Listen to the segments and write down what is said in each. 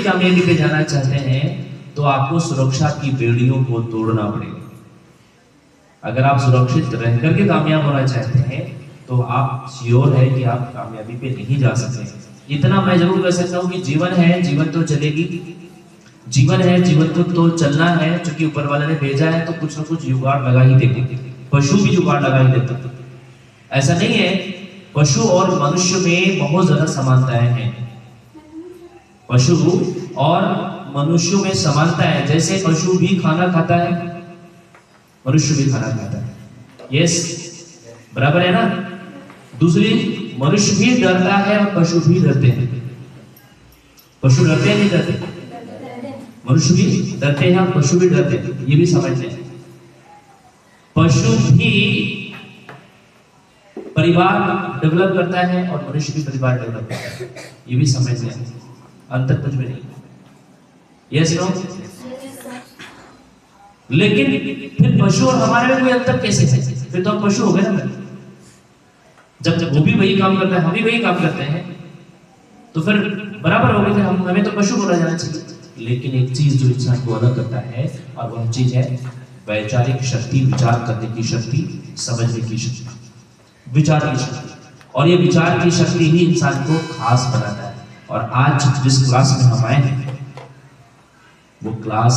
कामयाबी पे जाना चाहते हैं तो आपको सुरक्षा की बेड़ियों को तोड़ना पड़ेगा। अगर आप सुरक्षित रह करके कामयाब होना चाहते हैं तो आप श्योर है कि आप कामयाबी पे नहीं जा सकते। इतना मैं जरूर कह सकता हूँ कि जीवन है, जीवन तो चलेगी, जीवन है, जीवन तो चलना है। क्योंकि ऊपर वाले ने भेजा है तो कुछ ना कुछ जुगाड़ लगा ही देंगे। पशु भी जुगाड़ लगा ही देता, ऐसा नहीं है। पशु और मनुष्य में बहुत ज्यादा समानताएं हैं। पशु और मनुष्यों में समानता है। जैसे पशु भी खाना खाता है, मनुष्य भी खाना खाता है। यस, बराबर है ना। दूसरी, मनुष्य भी डरता है और पशु भी डरते हैं। पशु डरते हैं, नहीं डरते? मनुष्य भी डरते हैं और पशु भी डरते हैं, ये भी समझते हैं। पशु भी परिवार डेवलप करता है और मनुष्य भी परिवार डेवलप करता है, ये भी समझते हैं। अंतर कुछ भी नहीं। Yes no? लेकिन फिर पशु और हमारे में कोई अंतर कैसे है? फिर तो हम पशु हो गए ना। जब वो भी वही काम करता है, हम भी वही काम करते हैं, तो फिर बराबर हो गए थे हम। हमें तो पशु बोला जाना चाहिए। लेकिन एक चीज जो इंसान को अलग करता है और वह चीज है वैचारिक शक्ति, विचार करने की शक्ति, समझने की शक्ति, विचार की शक्ति। और ये विचार की शक्ति ही इंसान को खास बनाता है। और आज जिस क्लास में हम आए हैं वो क्लास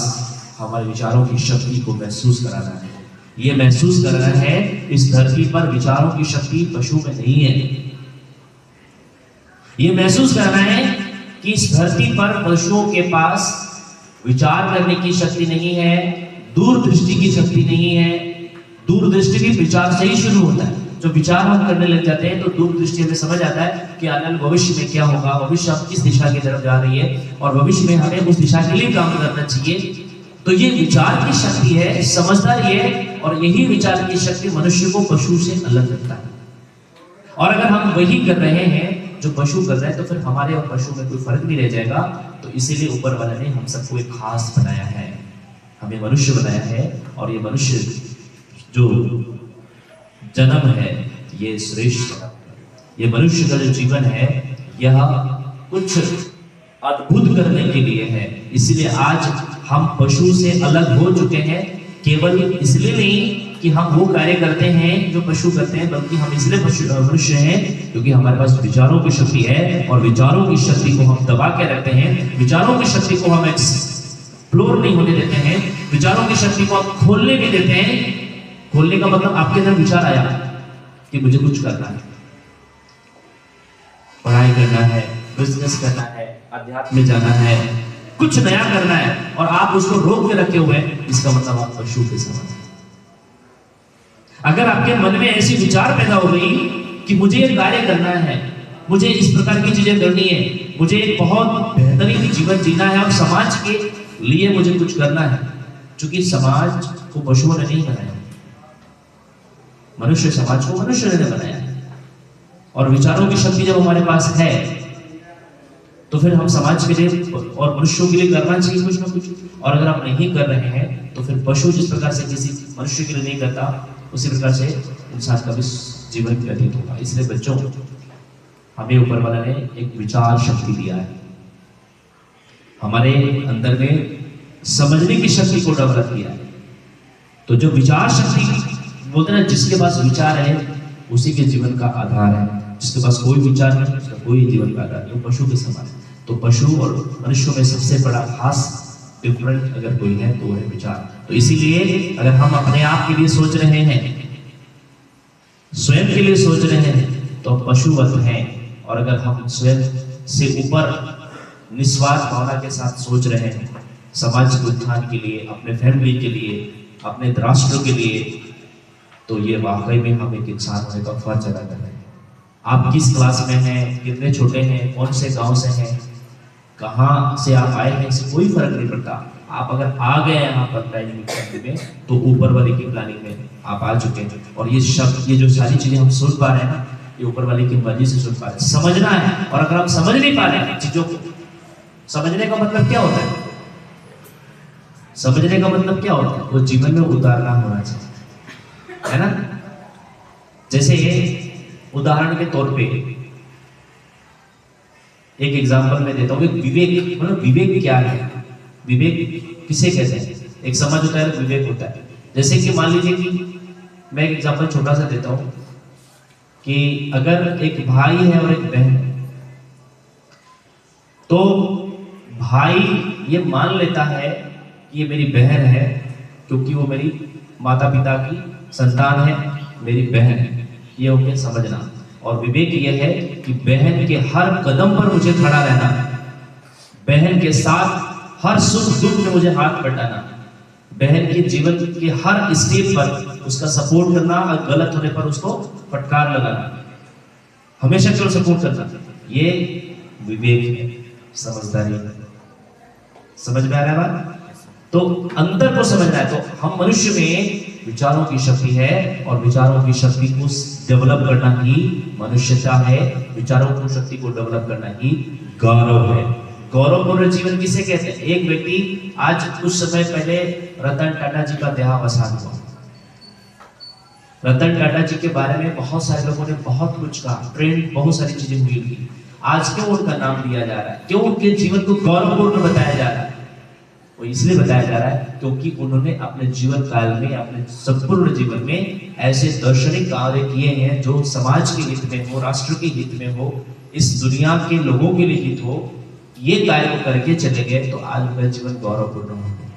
हमारे विचारों की शक्ति को महसूस कराना है। ये महसूस करना है इस धरती पर विचारों की शक्ति पशु में नहीं है। ये महसूस करना है कि इस धरती पर पशुओं के पास विचार करने की शक्ति नहीं है, दूरदृष्टि की शक्ति नहीं है। दूरदृष्टि भी विचार से ही शुरू होता है। जो विचार हम करने लग जाते हैं तो दूरदृष्टि हमें समझ आता है कि आने वाले भविष्य में क्या होगा, भविष्य हम किस दिशा की तरफ जा रही है और भविष्य में हमें उस दिशा के लिए काम करना चाहिए। तो ये विचार की शक्ति है, समझदारी है। और यही विचार की शक्ति मनुष्य को पशु से अलग करता है। और अगर हम वही कर रहे हैं जो पशु कर रहे हैं तो फिर हमारे और पशु में कोई फर्क नहीं रह जाएगा। तो इसीलिए ऊपर वाले ने हम सबको एक खास बनाया है, हमें मनुष्य बनाया है। और ये मनुष्य जो जन्म है ये श्रेष्ठ, ये मनुष्य का जो जीवन है यह कुछ अद्भुत करने के लिए है। इसलिए आज हम पशु से अलग हो चुके हैं। केवल इसलिए नहीं कि हम वो कार्य करते हैं जो पशु करते हैं, बल्कि हम इसलिए मनुष्य हैं क्योंकि हमारे पास विचारों की शक्ति है। और विचारों की शक्ति को हम दबा के रखते हैं, विचारों की शक्ति को हम एक्सप्लोर नहीं होने देते हैं, विचारों की शक्ति को हम खोलने भी देते हैं। खोलने का मतलब आपके अंदर विचार आया कि मुझे कुछ करना है, पढ़ाई करना है, बिजनेस करना है, अध्यात्म में जाना है, कुछ नया करना है, और आप उसको रोक के रखे हुए हैं, इसका मतलब आप पशु के समान। अगर आपके मन में ऐसी विचार पैदा हो गई कि मुझे ये कार्य करना है, मुझे इस प्रकार की चीजें करनी है, मुझे एक बहुत बेहतरीन जीवन जीना है और समाज के लिए मुझे कुछ करना है, क्योंकि समाज को पशुओं ने नहीं बनाया, मनुष्य समाज को मनुष्य ने बनाया। और विचारों की शक्ति जब हमारे पास है तो फिर हम समाज के लिए और मनुष्यों के लिए करना चाहिए कुछ ना कुछ। और अगर हम नहीं कर रहे हैं तो फिर पशु जिस प्रकार से किसी मनुष्य के लिए नहीं करता, उसी प्रकार से इंसान का भी जीवन व्यतीत होगा। इसलिए बच्चों, हमें ऊपर वाला ने एक विचार शक्ति दिया है, हमारे अंदर में समझने की शक्ति को डेवलप किया है। तो जो विचार शक्ति बोलते हैं ना, जिसके पास विचार है उसी के जीवन का आधार है। जिसके पास कोई विचार नहीं उसका कोई जीवन का आधार नहीं, वो पशु के समान है। तो पशु और मनुष्यों में सबसे बड़ा खास डिफरेंट अगर कोई है तो वो है विचार। तो इसीलिए अगर हम अपने आप के लिए सोच रहे हैं, स्वयं के लिए सोच रहे हैं तो पशुवत हैं। और अगर हम स्वयं से ऊपर निस्वार्थ भावना के साथ सोच रहे हैं, समाज के उत्थान के लिए, अपने फैमिली के लिए, अपने राष्ट्र के लिए, तो ये वाकई में हम एक इंसान होने का फर्ज अदा कर रहे हैं। आप किस क्लास में हैं, कितने छोटे हैं, कौन से गांव से हैं, कहाँ से आप आए हैं, इससे कोई फर्क नहीं पड़ता। आप अगर आ गए यहाँ पर प्लानिंग करने में तो ऊपर वाले की प्लानिंग में आप आ चुके हैं। और ये शब्द, ये जो सारी चीजें हम सुन पा रहे हैं ना, ये ऊपर वाले की मर्जी से सुन पा रहे हैं। समझना है। और अगर हम समझ नहीं पा रहे हैं चीजों को, समझने का मतलब क्या होता है? समझने का मतलब क्या होता है? वो जीवन में उतारना होना चाहिए, है ना। जैसे ये उदाहरण के तौर पे एक एग्जांपल मैं देता हूँ। एक विवेक, मतलब विवेक क्या है, विवेक किसे कहते हैं? एक समझ होता है, विवेक होता है। जैसे कि मान लीजिए कि मैं एक एग्जांपल छोटा सा देता हूँ कि अगर एक भाई है और एक बहन है, तो भाई ये मान लेता है कि ये मेरी बहन है क्योंकि वो मेरी माता पिता की संतान है, मेरी बहन है, ये हो गया समझना। और विवेक ये है कि बहन के हर कदम पर मुझे खड़ा रहना, बहन के साथ हर सुख दुख में मुझे हाथ बटाना, बहन के जीवन के हर स्टेप पर उसका सपोर्ट करना और गलत होने पर उसको फटकार लगाना, हमेशा केवल सपोर्ट करना। ये विवेक है, समझदारी है। समझ में आ रहा है बात? तो अंतर को समझना है। तो हम मनुष्य में विचारों की शक्ति है और विचारों की शक्ति को डेवलप करना ही मनुष्यता है। विचारों की शक्ति को डेवलप करना ही गौरव है। गौरवपूर्ण जीवन किसे कहते हैं? एक व्यक्ति, आज कुछ समय पहले रतन टाटा जी का देहावसान हुआ। रतन टाटा जी के बारे में बहुत सारे लोगों ने बहुत कुछ कहा, ट्रेंड बहुत सारी चीजें हुई थी। आज क्यों उनका नाम लिया जा रहा है, क्यों उनके जीवन को गौरवपूर्ण बताया जा रहा है? वो इसलिए बताया जा रहा है क्योंकि उन्होंने अपने जीवन काल में, अपने संपूर्ण जीवन में ऐसे दार्शनिक कार्य किए हैं जो समाज के हित में हो, राष्ट्र के हित में हो, इस दुनिया के लोगों के लिए हित हो। ये कार्य को करके चले गए तो आज उनका जीवन गौरवपूर्ण होगा।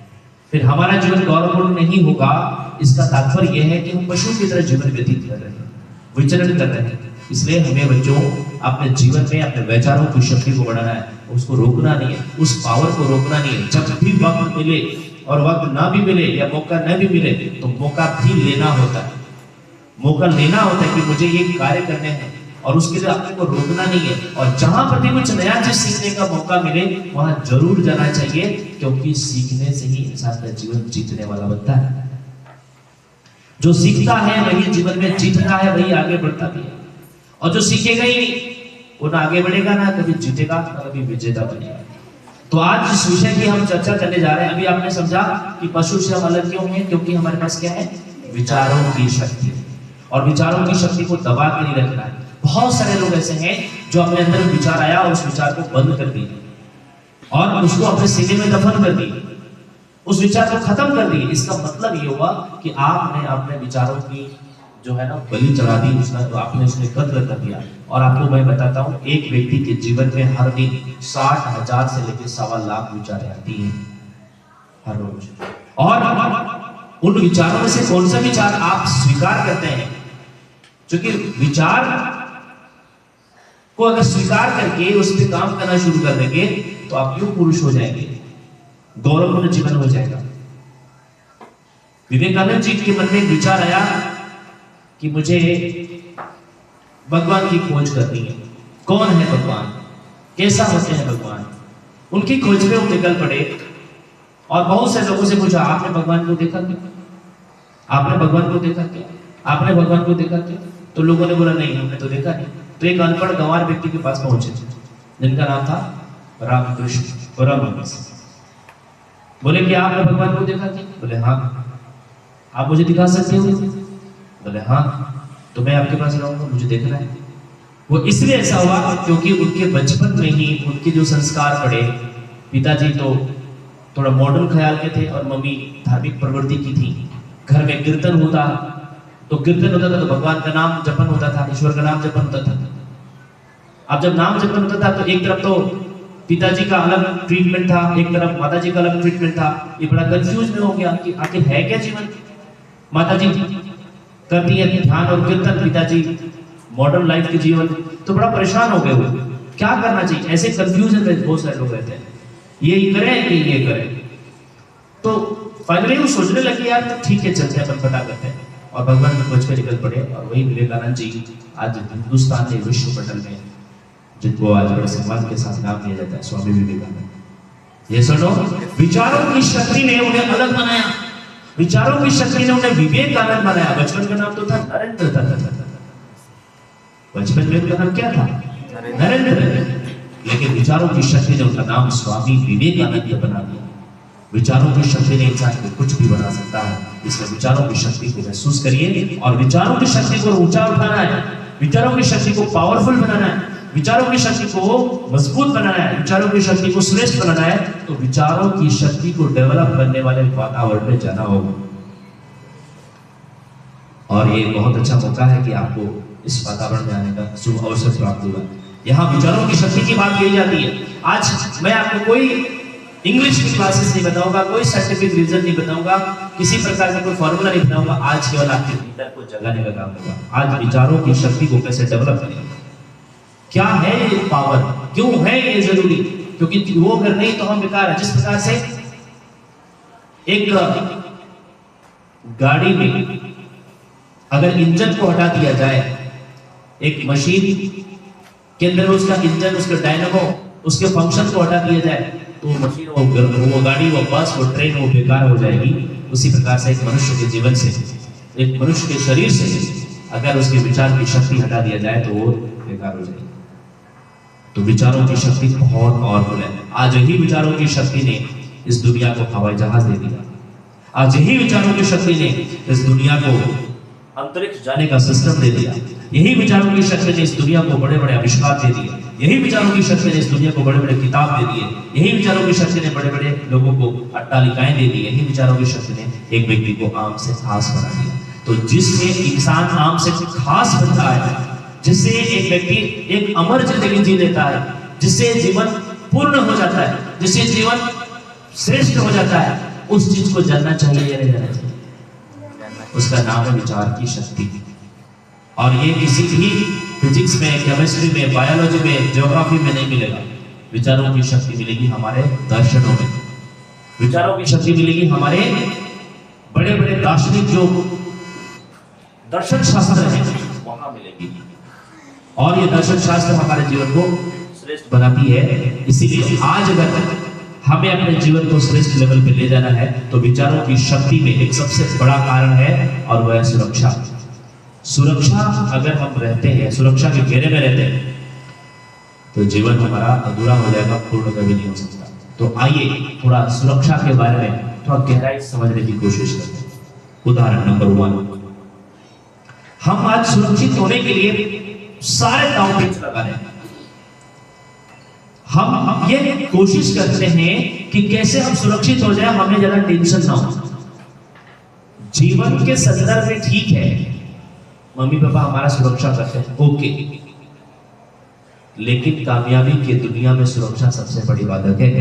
फिर हमारा जीवन गौरवपूर्ण नहीं होगा, इसका तात्पर्य यह है कि हम पशु की तरह जीवन व्यतीत कर रहे हैं, विचरण कर रहे हैं। इसलिए हमें बच्चों अपने जीवन में अपने विचारों की शक्ति को बढ़ाना है, उसको रोकना नहीं है, उस पावर को रोकना नहीं है। जब भी वक्त मिले और वक्त ना भी मिले या मौका न भी मिले तो मौका भी लेना होता है। मौका लेना होता है कि मुझे ये कार्य करने हैं और उसके लिए अपने को रोकना नहीं है। और जहां पर भी कुछ नया चीज सीखने का मौका मिले वहां जरूर जाना चाहिए, क्योंकि सीखने से ही इंसान का जीवन जीतने वाला बनता है। जो सीखता है वही जीवन में जीतता है, वही आगे बढ़ता भी है। और जो सीखेगा ही नहीं वो ना आगे बढ़ेगा, ना कभी जीतेगा, ना कभी विजेता बनेगा। तो आज जिस विषय की हम चर्चा करने जा रहे हैं, अभी आपने समझा कि पशु से हम अलग क्यों हैं? क्योंकि हमारे पास क्या है? विचारों की शक्ति। और विचारों की शक्ति को दबा के नहीं रखना है। बहुत सारे लोग ऐसे हैं जो अपने अंदर विचार आया और उस विचार को बंद कर दिए और उसको अपने सीने में दफन कर दिए, उस विचार को खत्म कर दिए। इसका मतलब ये हुआ कि आपने अपने विचारों की जो है ना बलि चढ़ा दी, तो आपने उसने कत्ल कर दिया। और आपको मैं बताता हूँ, एक व्यक्ति के जीवन में हर दिन 60,000 से लेकर 1.25 लाख विचारें आती हैं हर रोज। और उन विचारों में से कौन सा विचार आप स्वीकार करते हैं? क्योंकि विचार को अगर स्वीकार करके उस पर काम करना शुरू कर देंगे तो आप क्यों पुरुष हो जाएंगे, गौरवपूर्ण जीवन हो जाएगा। विवेकानंद जी के मन में एक विचार आया कि मुझे भगवान की खोज करनी है। कौन है भगवान, कैसा होते हैं भगवान? उनकी खोज में वो निकल पड़े और बहुत से लोगों से पूछा, आपने भगवान को देखा क्या? आपने भगवान को देखा क्या? आपने भगवान को देखा क्या? तो लोगों ने बोला नहीं, हमने तो देखा नहीं। तो एक अनपढ़ गंवार व्यक्ति के पास पहुंचे जिनका नाम था रामकृष्ण परमहंस। बोले कि आपने भगवान को देखा क्या? बोले हाँ। आप मुझे दिखा सकते हो? बोले हाँ। तो मैं आपके पास रहूंगा, मुझे देखना है। वो इसलिए ऐसा हुआ क्योंकि उनके बचपन में ही उनके जो संस्कार पड़े, पिताजी तो थोड़ा मॉडर्न ख्याल के थे और मम्मी धार्मिक प्रवृत्ति की थी। घर में कीर्तन होता तो भगवान का नाम जपन होता था, ईश्वर का नाम जपन होता था। अब जब नाम जपन होता था तो एक तरफ तो पिताजी का अलग ट्रीटमेंट था, एक तरफ माताजी का अलग ट्रीटमेंट था। ये बड़ा कंफ्यूज में हो गया कि आखिर है क्या जीवन। माताजी करती है ध्यान और कीर्तन, पिताजी मॉडर्न लाइफ के जीवन, तो बड़ा परेशान हो गए वो, क्या करना चाहिए। ऐसे कंफ्यूजन में बहुत सारे लोग रहते हैं, ये करें कि ये करें। तो फाइनली वो सोचने लगे यार तो ठीक है, चलते हैं, अपन पता करते हैं। और भगवान में खोज पे निकल पड़े। और वही विवेकानंद जी आज हिंदुस्तान के विश्व पटल में, जिनको आज बड़े सम्मान के साथ नाम दिया जाता है, स्वामी विवेकानंद। ये सुनो, विचारों की शक्ति ने उन्हें अलग बनाया, विचारों की शक्ति ने उन्हें विवेकानंद बनाया। बचपन का नाम तो था नरेंद्र था। बचपन में उनका नाम क्या था? नरेंद्र। लेकिन विचारों की शक्ति ने उनका नाम स्वामी विवेकानंद बना दिया। विचारों की शक्ति ने इंसान को कुछ भी बना सकता है। इसलिए विचारों की शक्ति को महसूस करिए और विचारों की शक्ति को ऊंचा उठाना है, विचारों की शक्ति को पावरफुल बनाना है। विचारों की शक्ति को मजबूत बनाना है, विचारों की शक्ति को श्रेष्ठ बनाना है, तो विचारों की शक्ति को डेवलप करने वाले वातावरण में जाना होगा। और ये बहुत अच्छा मौका है कि आपको इस वातावरण में आने का शुभ अवसर प्राप्त हुआ। यहाँ विचारों की शक्ति की बात की जाती है। आज मैं आपको कोई इंग्लिश की क्लासेस नहीं बताऊंगा, कोई साइंटिफिक रीजन नहीं बताऊंगा, किसी प्रकार का कोई फॉर्मूला नहीं बताऊंगा। आज केवल आपके भीतर को जगाने का काम होगा। आज विचारों की शक्ति को कैसे डेवलप करें, क्या है ये पावर, क्यों है ये जरूरी, क्योंकि वो अगर नहीं तो हम बेकार है। जिस प्रकार से एक गाड़ी में अगर इंजन को हटा दिया जाए, एक मशीन के अंदर उसका इंजन, उसका डायनामो, उसके फंक्शन को हटा दिया जाए, तो मशीन, वो गाड़ी, वो बस, वो ट्रेन, वो बेकार हो जाएगी। उसी प्रकार से एक मनुष्य के जीवन से, एक मनुष्य के शरीर से अगर उसके विचार की शक्ति हटा दिया जाए तो वो बेकार हो जाएगी। तो विचारों की शक्ति बहुत पावरफुल है। आज यही विचारों की शक्ति ने इस दुनिया को हवाई जहाज दे दिया। आज यही विचारों की शक्ति ने इस दुनिया को अंतरिक्ष जाने का सिस्टम दे दिया। यही विचारों की शक्ति ने इस दुनिया को बड़े बड़े आविष्कार दे दिए। यही विचारों की शक्ति ने इस दुनिया को बड़े बड़े किताब दे दिए। यही विचारों की शक्ति ने बड़े बड़े लोगों को अट्टालिकाएं दे दी। यही विचारों की शक्ति ने एक व्यक्ति को आम से खास बना दिया। तो जिससे इंसान आम से खास बनता है, जिससे एक व्यक्ति एक अमर जिंदगी जी लेता है, जिससे जीवन पूर्ण हो जाता है, जिससे जीवन श्रेष्ठ हो जाता है, उस चीज को जानना चाहिए या नहीं जानना चाहिए? उसका नाम है विचार की शक्ति। और ये किसी भी फिजिक्स में, केमिस्ट्री में, बायोलॉजी में, ज्योग्राफी में नहीं मिलेगा। विचारों की शक्ति मिलेगी हमारे दर्शनों में, विचारों की शक्ति मिलेगी हमारे बड़े बड़े दार्शनिक जो दर्शन शास्त्र है वहां मिलेगी। और ये दर्शन शास्त्र हमारे जीवन को श्रेष्ठ बनाती है। इसीलिए आज अगर हमें अपने जीवन को श्रेष्ठ लेवल पे ले जाना है तो विचारों की शक्ति में एक सबसे बड़ा कारण है, और वह है सुरक्षा। सुरक्षा अगर हम रहते हैं, सुरक्षा के घेरे में रहते हैं, तो जीवन हमारा अधूरा हो जाएगा, पूर्ण कभी नहीं हो सकता। तो आइए थोड़ा सुरक्षा के बारे में थोड़ा गहराई समझने की कोशिश करते हैं। उदाहरण नंबर 1, हम आज सुरक्षित होने के लिए सारे दांव पेच लगा रहे हैं। हम ये कोशिश करते हैं कि कैसे हम सुरक्षित हो जाए, हमें ज्यादा टेंशन ना हो। जीवन के संदर्भ में ठीक है, मम्मी पापा हमारा सुरक्षा करते हैं, ओके, लेकिन कामयाबी की दुनिया में सुरक्षा सबसे बड़ी बाधक है।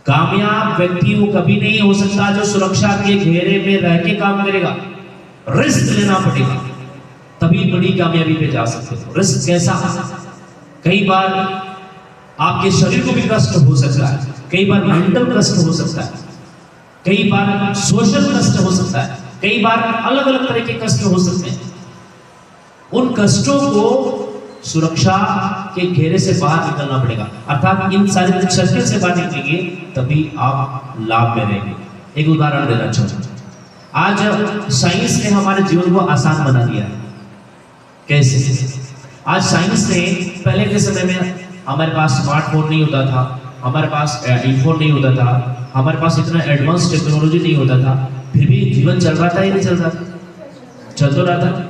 कामयाब व्यक्ति वो कभी नहीं हो सकता जो सुरक्षा के घेरे में रह के काम करेगा। रिस्क लेना पड़ेगा, तभी बड़ी कामयाबी पे जा सकते हो। रिस्क कैसा? कई बार आपके शरीर को भी कष्ट हो सकता है, कई बार मेंटल कष्ट हो सकता है, कई बार सोशल कष्ट हो सकता है, कई बार अलग अलग तरह के कष्ट हो सकते हैं। उन कष्टों को सुरक्षा के घेरे से बाहर निकलना पड़ेगा, अर्थात इन सारे सर्किल से बाहर निकलेंगे तभी आप लाभ में रहेंगे। एक उदाहरण देना चाहूंगा। आज साइंस ने हमारे जीवन को आसान बना दिया है। कैसे? आज साइंस ने, पहले के समय में हमारे पास स्मार्टफोन नहीं होता था, हमारे पास आईफोन नहीं होता था, हमारे पास इतना एडवांस टेक्नोलॉजी नहीं होता था, फिर भी जीवन चल रहा था या नहीं चल रहा था? चल तो रहा था।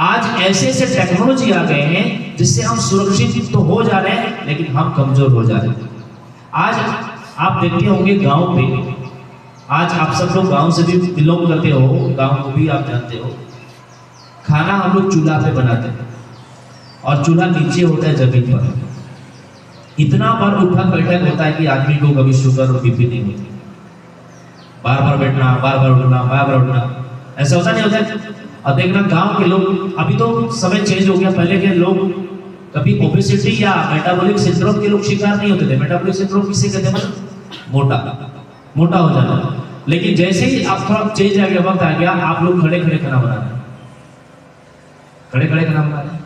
आज ऐसे ऐसे टेक्नोलॉजी आ गए हैं जिससे हम सुरक्षित तो हो जा रहे हैं, लेकिन हम कमजोर हो जा रहे हैं। आज आप देखते होंगे गांव में, आज आप सब लोग गांव से भी बिलोंग करते हो, गांव को भी आप जानते हो, खाना हम लोग चूल्हा पे बनाते हैं और चूल्हा नीचे होता है जमीन पर। इतना बार उठक बैठक होता है कि आदमी को कभी शुगर और बीपी नहीं होती। बार बार बैठना, बार बार उठना, बार बार उठना, ऐसा होता नहीं होता है? अब देखना गांव के लोग, अभी तो समय चेंज हो गया, पहले के लोग कभी ओबेसिटी या मेटाबॉलिक सिंड्रोम के लोग शिकार नहीं होते थे। मेटाबॉलिक सिंड्रोम किसे कहते हैं? मतलब मोटा हो जाना। लेकिन जैसे ही आप थोड़ा चेंज आ गया, वक्त आ गया, आप लोग खड़े खड़े खाना बना रहे हैं, खड़े खड़े खाना बना रहे हैं,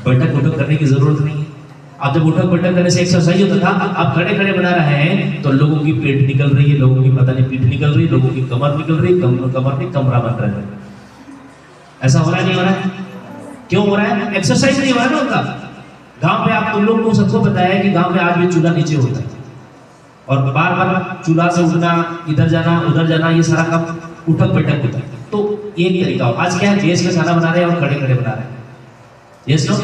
बैठक उठक करने की जरूरत नहीं है। अब जब उठक बैठक करने से एक्सरसाइज होता था, अब खड़े खड़े बना रहे हैं तो लोगों की पेट निकल रही है, लोगों की पता नहीं पीठ निकल रही है, लोगों की कमर निकल रही है, कमर में कमरा बन रहा है। ऐसा हो रहा है नहीं हो रहा है? क्यों हो रहा है? एक्सरसाइज नहीं हो रहा है ना उनका। गांव में आप तुम लोग को सबको पता है कि गांव में आज भी चूल्हा नीचे होता है, और बार बार चूल्हा से उठना, इधर जाना उधर जाना, ये सारा काम उठक बैठक होता है। तो एक तरीका हो, आज क्या है, गैस में खाना बना रहे हैं और खड़े खड़े बना रहे हैं। Yes no?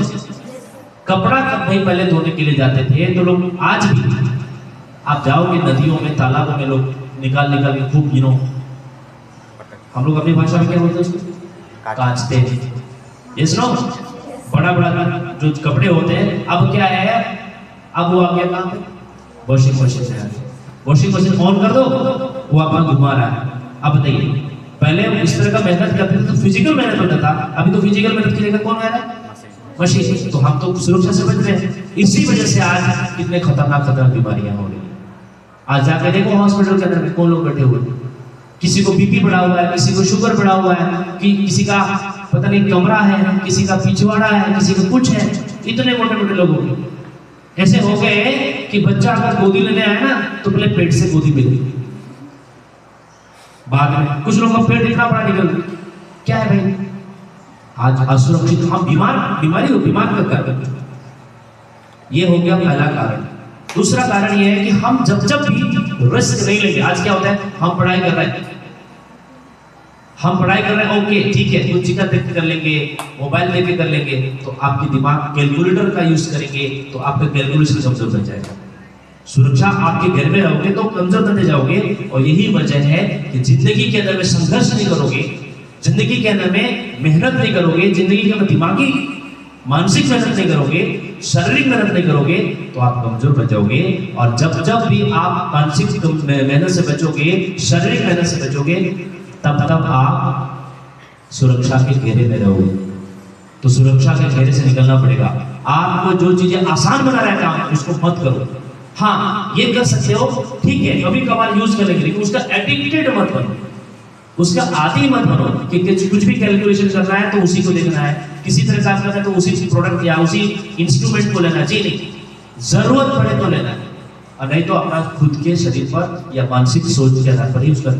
कपड़ा कब भाई पहले धोने के लिए जाते थे, तो लोग आज भी आप जाओगे नदियों में, तालाबों में, लोग निकाल निकाल के खूब हम लोग अपनी भाषा में क्या बोलते हैं उसको, कांचते हैं। ये सुनो, बड़ा बड़ा जो कपड़े होते हैं, अब क्या है, अब वो आ गया कहाँ पे, वॉशिंग मशीन से आ गया। वॉशिंग मशीन ऑन कर दो, वो अपना घुमा रहा है। अब बताइए, पहले इस तरह का मेहनत करते थे तो फिजिकल मेहनत होता था, अभी तो फिजिकल मेहनत की जगह कौन आ रहा है, मशीन। तो हम तो सुरक्षा से बच रहे हैं। इसी वजह से आज कितने खतरनाक बीमारियां हो रही है। आज जाकर देखो हॉस्पिटल के अंदर में कौन लोग बैठे हुए, किसी को बीपी बढ़ा हुआ है, किसी को शुगर बढ़ा हुआ है, कि किसी का पता नहीं कमरा है, किसी का पिछवाड़ा है, किसी का कुछ है। इतने मोटे मोटे लोग हो गए, ऐसे हो गए कि बच्चा अगर गोदी लेने आए ना तो पहले पेट से गोदी मिले, बाद में कुछ लोगों का पेट इतना बड़ा निकल, क्या है भाई, आज असुरक्षित, हम बीमार कर। ये हो गया पहला कारण। दूसरा कारण ये है कि हम जब भी रिस्क नहीं लेंगे। आज क्या होता है, हम पढ़ाई कर रहे हैं, ओके ठीक है, कुछ चीज़ें देख के कर लेंगे, मोबाइल देख के कर लेंगे, तो आपके दिमाग कैलकुलेटर का यूज करेंगे तो आपका कैलकुलेशन कमजोर बन जाएगा। सुरक्षा आपके घर में रहोगे तो कमजोर बनते जाओगे। और यही वजह है कि जिंदगी के अंदर में संघर्ष नहीं करोगे, जिंदगी के अंदर में मेहनत नहीं करोगे, जिंदगी के अंदर दिमागी मानसिक मेहनत नहीं करोगे, शारीरिक मेहनत नहीं करोगे, तो आप कमजोर बन जाओगे। और जब भी आप मानसिक मेहनत से बचोगे, शारीरिक मेहनत से बचोगे, तब आप सुरक्षा के घेरे में रहोगे। तो सुरक्षा के घेरे से निकलना पड़ेगा। आपको जो चीजें आसान बना रहा है काम, उसको मत करो। हाँ, ये कर सकते हो, ठीक है, कभी कभार यूज कर लेंगे, लेकिन उसका एडिक्टेड मत बनो, उसका आदी मत बनो कि कुछ भी कैलकुलेशन करना है तो उसी को देखना है, किसी तरह काम करना है तो उसी प्रोडक्ट या उसी इंस्ट्रूमेंट को लेना चाहिए। नहीं, जरूरत पड़े तो लेना है, और नहीं तो अपना खुद के शरीर पर या मानसिक सोच के आधार पर ही उसका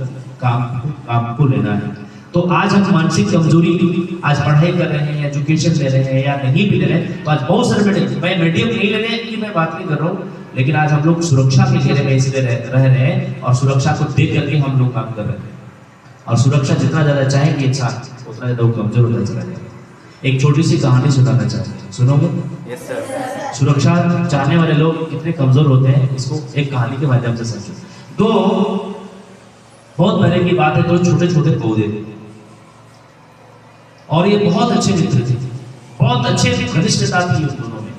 काम को लेना है। तो आज हम मानसिक कमजोरी, आज पढ़ाई कर रहे हैं, एजुकेशन ले रहे हैं या नहीं भी ले रहे हैं, तो आज बहुत सारे मैं मीडियम नहीं लेने की मैं बात नहीं कर रहा हूँ, लेकिन आज हम लोग सुरक्षा के घेरे में इसलिए रह रहे हैं, और सुरक्षा को देख करके हम लोग काम कर रहे हैं। और सुरक्षा जितना ज्यादा चाहेंगे इंसान, उतना ज्यादा वो कमजोर होता चला जाएगा। एक छोटी सी कहानी सुनाना चाहते हैं, सुनोगे? Yes sir. सुरक्षा चाहने वाले लोग कितने कमजोर होते हैं, इसको एक कहानी के माध्यम से समझो। तो बहुत पहले की बात है, दो छोटे छोटे पौधे, और ये बहुत अच्छे मित्र थे, बहुत अच्छे घनिष्ठता थी उन दोनों में।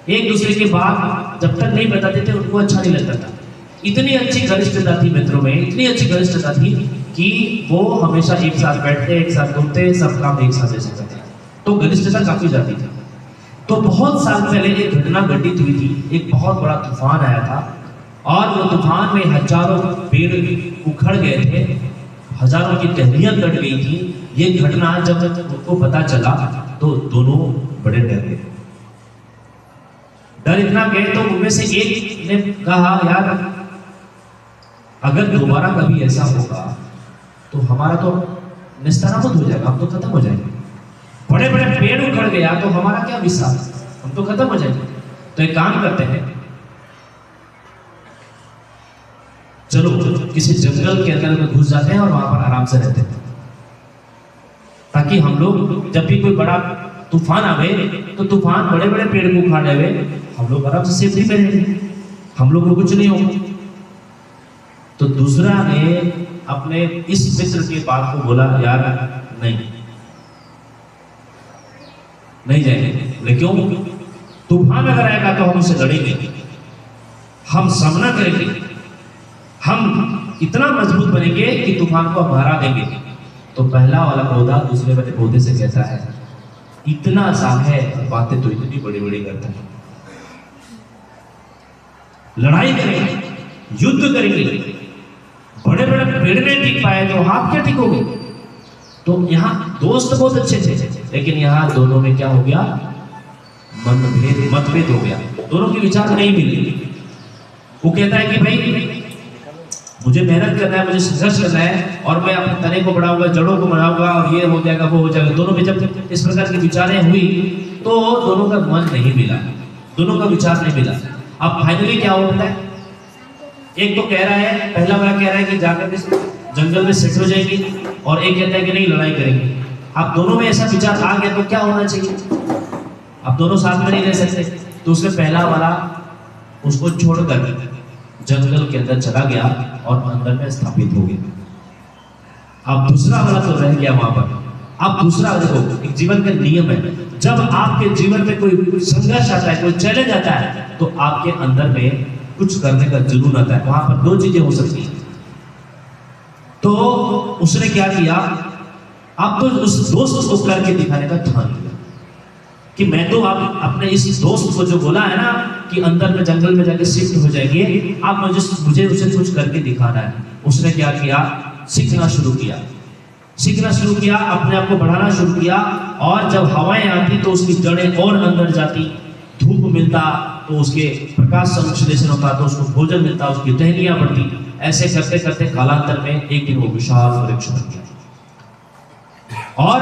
एक दूसरे के बात जब तक नहीं बताते थे उनको अच्छा नहीं लगता था। इतनी अच्छी घनिष्ठता थी मित्रों में, इतनी अच्छी घनिष्ठता थी कि वो हमेशा एक साथ बैठते, एक साथ घूमते, सब काम एक साथ ऐसे करते, तो घनिष्ठता काफी ज्यादा थी। तो बहुत साल पहले एक घटना घटित हुई थी, एक बहुत बड़ा तूफान आया था, और वो तूफान में हजारों पेड़ उखड़ गए थे, हजारों की टहनियां कट गई थी। ये घटना जब उनको पता चला तो दोनों बड़े डर गए। डर इतना गए तो उनमें से एक ने कहा, यार अगर दोबारा कभी ऐसा होगा तो हमारा तो निस्तानाबूद हो जाएगा, हम तो खत्म हो जाएंगे। बड़े बड़े पेड़ उखड़ गया तो हमारा क्या विश्वास, हम तो खत्म हो जाएंगे। तो एक काम करते हैं, चलो किसी जंगल के अंदर में घुस जाते हैं और वहां पर आराम से रहते हैं, ताकि हम लोग जब भी कोई बड़ा तूफान आवे तो तूफान बड़े बड़े पेड़ को उखाड़ ले, हम लोग आराम से सेफ्टी में रहेंगे, हम लोग को कुछ नहीं होगा। तो दूसरा ने अपने इस मित्र की बात को बोला, यार नहीं जाएंगे। क्यों? तूफान अगर आएगा तो हम उससे लड़ेंगे, हम सामना करेंगे, हम इतना मजबूत बनेंगे कि तूफान को हम हरा देंगे। तो पहला वाला पौधा दूसरे वाले पौधे से कहता है, इतना सा है, बातें तो इतनी बड़ी बड़ी करता है, लड़ाई करेंगे, युद्ध करेंगे, बड़े बड़े पेड़ में टिक पाए तो आप क्या टिकोगे? तो यहाँ दोस्त बहुत अच्छे थे, लेकिन यहाँ दोनों में क्या हो गया, मतभेद हो गया, दोनों के विचार नहीं मिले। वो कहता है कि भाई मुझे मेहनत करना है, मुझे संघर्ष करना है, और मैं अपने तने को बढ़ाऊंगा, जड़ों को बढ़ाऊंगा, और ये हो जाएगा वो हो जाएगा। दोनों में जब इस प्रकार की विचारें हुई तो दोनों का मन नहीं मिला, दोनों का विचार नहीं मिला। अब फाइनली क्या होता है, एक तो कह रहा है, पहला वाला कह रहा है कि जाकर जंगल में सेट हो जाएंगे, और एक कहता है कि नहीं लड़ाई करेंगे। अब दोनों में ऐसा विचार आ गया तो क्या होना चाहिए? अब दोनों साथ में नहीं रह सकते, तो उसने पहला वाला उसको छोड़कर जंगल के अंदर चला गया और अंदर में स्थापित हो गया। अब दूसरा वाला तो रह गया वहां पर। अब दूसरा देखो, एक जीवन का नियम है, जब आपके जीवन में कोई संघर्ष आता है, कोई चैलेंज आता है, तो आपके अंदर में कुछ करने का जुनून आता है। वहां पर दो चीजें हो सकती हैं। तो उसने क्या किया, अब तो उस दोस्त को करके दिखाने का ठान लिया कि मैं तो आप अपने इस दोस्त को जो बोला है ना कि अंदर में जंगल में जाके शिफ्ट हो जाएंगे, आप मुझे उसे कुछ करके दिखाना है। उसने क्या किया, सीखना शुरू किया, अपने आप को बढ़ाना शुरू किया। और जब हवाएं आती तो उसकी जड़ें और अंदर जाती, धूप मिलता तो उसके प्रकाश संश्लेषण होता, तो उसको भोजन मिलता, उसकी टहनियां बढ़ती। ऐसे करते करते कालांतर में एक दिन वो विशाल वृक्ष बन गया। और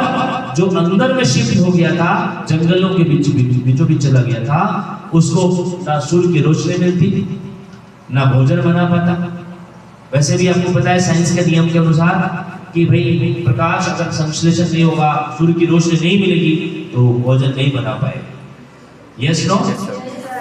जो अंदर में शिफ्ट हो गया था, जंगलों के बीचों बीच चला गया था, उसको ना सूर्य की रोशनी मिलती, ना भोजन बना पाता। वैसे भी आपको पता है साइंस के नियम के अनुसार कि भाई प्रकाश अगर संश्लेषण नहीं होगा, सूर्य की रोशनी नहीं मिलेगी, तो भोजन नहीं बना पाएगा। Yes no?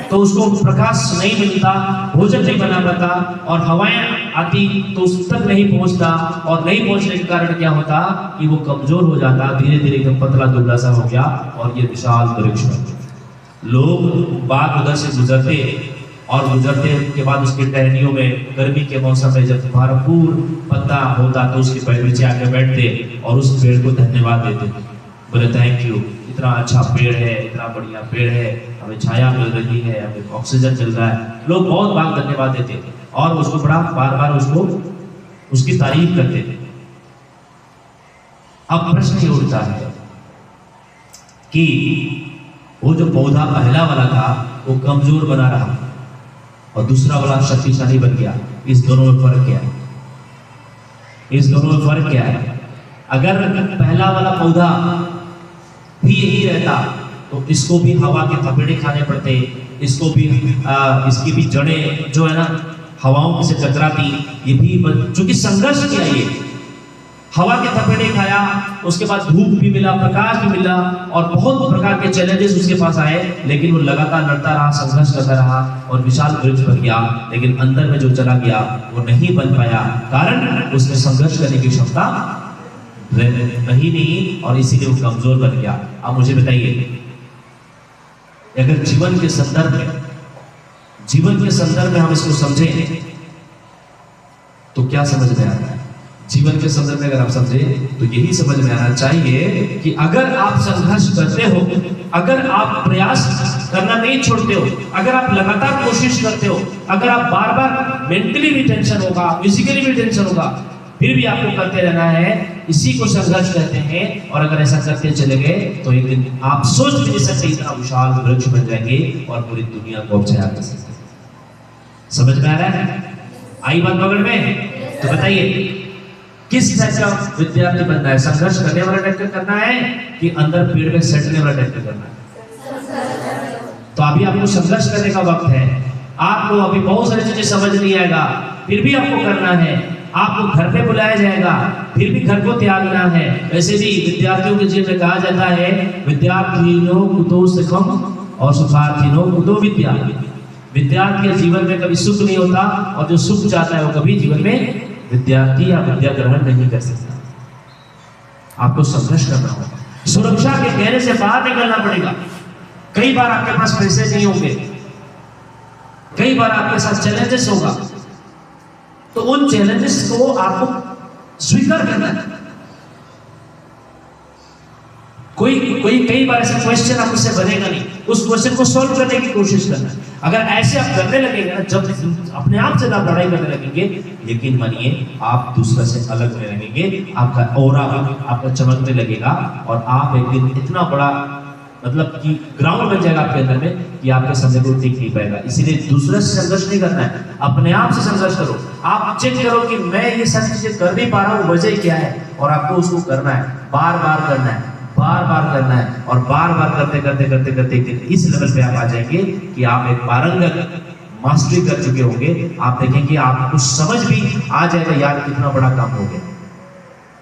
तो उसको प्रकाश नहीं मिलता, भोजन नहीं बना पाता, और हवाएं आती तो उस तक नहीं पहुंचता, और नहीं पहुंचने के कारण क्या होता कि वो कमजोर हो जाता, धीरे धीरे एकदम पतला दुबला सा हो गया, और ये विशाल वृक्ष बन गया। लोग बाग उधर से गुजरते, और गुजरते के बाद उसकी टहनियों में गर्मी के मौसम में जब भरपूर पत्ता होता तो उसके पेड़ नीचे आके बैठते और उस पेड़ को धन्यवाद देते, बोले थैंक यू, इतना अच्छा पेड़ है, इतना बढ़िया पेड़ है, हमें छाया मिल रही है, हमें ऑक्सीजन मिल रहा है। लोग बहुत बार धन्यवाद देते और उसको बड़ा बार बार उसकी तारीफ करते थे। अब प्रश्न ये उठता है कि वो जो पौधा पहला वाला था वो कमजोर बना रहा और दूसरा वाला शक्तिशाली बन गया। इस दोनों में फर्क क्या है? अगर पहला वाला पौधा भी यही रहता तो इसको भी हवा के थपेड़े खाने पड़ते, इसको भी इसकी भी जड़ें जो है ना हवाओं से टकराती, ये भी चूंकि संघर्ष किया, ये हवा के थपेड़े खाया, उसके बाद धूप भी मिला, प्रकाश भी मिला, और बहुत प्रकार के चैलेंजेस उसके पास आए, लेकिन वो लगातार लड़ता रहा, संघर्ष करता रहा और विशाल वृक्ष बन गया। लेकिन अंदर में जो चला गया वो नहीं बन पाया, कारण उसमें संघर्ष करने की क्षमता नहीं, और इसीलिए वो कमजोर बन गया। अब मुझे बताइए, अगर जीवन के संदर्भ में हम इसको समझें तो क्या समझ में आता है? जीवन के संदर्भ में अगर आप समझे तो यही समझ में आना चाहिए कि अगर आप संघर्ष करते हो, अगर आप प्रयास करना नहीं छोड़ते हो, अगर आप लगातार कोशिश करते हो, अगर आप बार बार मेंटली भी टेंशन होगा, फिजिकली भी टेंशन होगा, फिर भी आपको करते रहना है, इसी को संघर्ष कहते हैं। और अगर ऐसा करते चले गए तो एक दिन आप सोच भी नहीं सकते इतना विशाल वृक्ष बन जाएंगे और पूरी दुनिया को छाया कर सकते। समझ में आ रहा है? आई बात पकड़ में? तो बताइए किस टाइप का विद्यार्थी बनना है? संघर्ष करने वाला टाइप का करना है कि अंदर पेड़ में सटने वाला टाइप का करना है? तो अभी आपको संघर्ष करने का वक्त है। आपको अभी बहुत सारी चीजें समझ नहीं आएगा, फिर भी आपको करना है। आपको घर पे बुलाया जाएगा, फिर भी घर को त्यागना है। वैसे भी विद्यार्थियों के जीवन में कहा जाता है, विद्यार्थिनों कुतो सुखम और सुखार्थिनों कुतो विद्या। विद्यार्थी के जीवन में कभी सुख नहीं होता, और जो सुख चाहता है वो कभी जीवन में विद्यार्थी या विद्या ग्रहण नहीं कर सकता। आपको संघर्ष करना होगा, सुरक्षा के घेरे से बाहर निकलना पड़ेगा। कई बार आपके पास पैसे नहीं होंगे, कई बार आपके साथ चैलेंजेस होगा, तो उन चैलेंजेस को आपको स्वीकार करना है। कई बार ऐसा क्वेश्चन आप उससे बनेगा नहीं, उस क्वेश्चन को सॉल्व करने की कोशिश करना है। अगर ऐसे आप करने लगेंगे ना, जब अपने आप से आप लड़ाई करने लगेंगे, यकीन मानिए आप दूसरे से अलग में रहेंगे, आपका ऑरा आपका चमकने लगेगा, और आप एक दिन इतना बड़ा मतलब कि ग्राउंड बन जाएगा आपके अंदर में कि आपके सामने कोई टिक नहीं पाएगा। इसीलिए दूसरे से संघर्ष नहीं करना है, अपने आप से संघर्ष करो। आप चेक करो कि मैं ये सारी चीजें कर नहीं पा रहा हूँ, वजह क्या है, और आपको उसको करना है, बार बार करना है, बार बार करना है, और बार बार करते करते करते करते इस लेवल पे आप आ जाएंगे कि आप एक पारंगत मास्टरी कर चुके होंगे। आप देखेंगे आपको समझ भी आ जाएगा, यार कितना बड़ा काम हो गया।